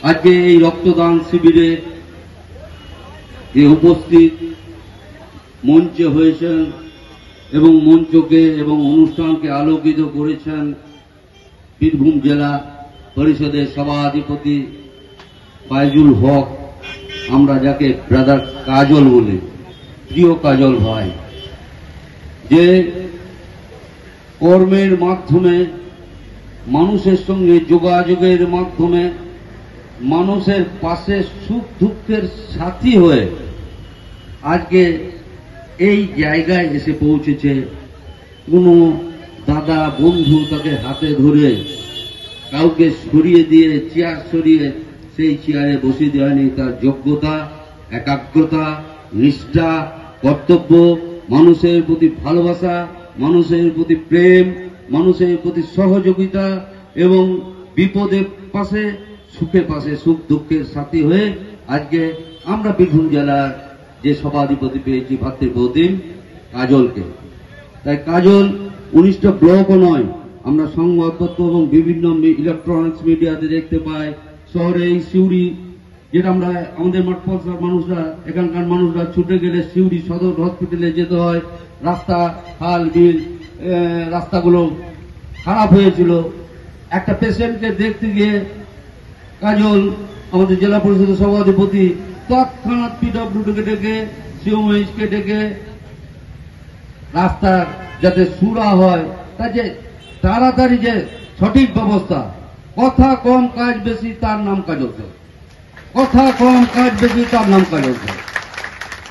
আজকে এই রক্তদান শিবিরে যে উপস্থিত মঞ্চে হয়েছেন এবং মঞ্চকে এবং অনুষ্ঠানকে আলোকিত করেছেন বীরভূম জেলা পরিষদের সভাধিপতি ফাইজুল হক, আমরা যাকে ব্রাদার কাজল বলি, প্রিয় কাজল ভাই, যে কর্মের মাধ্যমে মানুষের সঙ্গে যোগাযোগের মাধ্যমে মানুষের পাশে সুখ দুঃখের সাথী হয়ে আজকে এই জায়গায় এসে পৌঁছেছে। কোনো দাদা বন্ধু তাকে হাতে ধরে কাউকে সরিয়ে দিয়ে চেয়ার সরিয়ে সেই চেয়ারে বসিয়ে দেওয়া নেই। তার যোগ্যতা, একাগ্রতা, নিষ্ঠা, কর্তব্য, মানুষের প্রতি ভালোবাসা, মানুষের প্রতি প্রেম, মানুষের প্রতি সহযোগিতা এবং বিপদের পাশে সুখের পাশে সুখ দুঃখের সাথী হয়ে আজকে আমরা বীরভূম জেলার যে সভাধিপতি পেয়েছি ভাতৃপ্রতিম কাজলকে। তাই কাজল 19টা ব্লকও নয়, আমরা সংবাদপত্র এবং বিভিন্ন ইলেকট্রনিক্স মিডিয়াতে দেখতে পাই শহরে এই সিউড়ি, যেটা আমরা আমাদের মাঠপথের মানুষরা, এখানকার মানুষরা ছুটে গেলে সিউড়ি সদর হসপিটালে যেতে হয়। রাস্তা, খাল বিল, রাস্তাগুলো খারাপ হয়েছিল। একটা পেশেন্টকে দেখতে গিয়ে কাজল আমাদের জেলা পরিষদের সভাধিপতি তৎক্ষণাৎ পিডব্লিউডিকে ডেকে, সিওএইচকে ডেকে রাস্তার যাতে সুরা হয়, তা যে তাড়াতাড়ি যে সঠিক ব্যবস্থা, কথা কম কাজ বেশি, তার নাম কাজল। কথা কম কাজ বেশি, তার নাম কাজল।